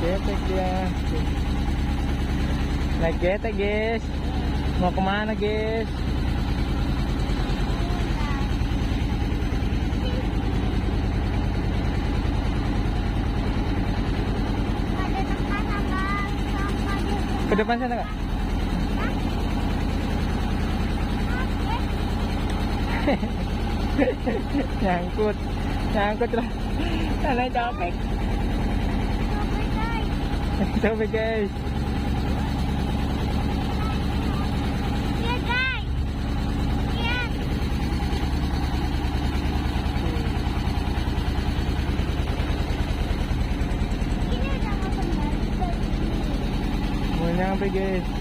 getek dia. Naik getek guys. Mau kemana guys? Ke depan sana kak. Nyangkut, nyangkut lah. Sana capek. Capek guys. Lihat guys, lihat. Ini udah mau kembali ke sini. Mau nyampe guys.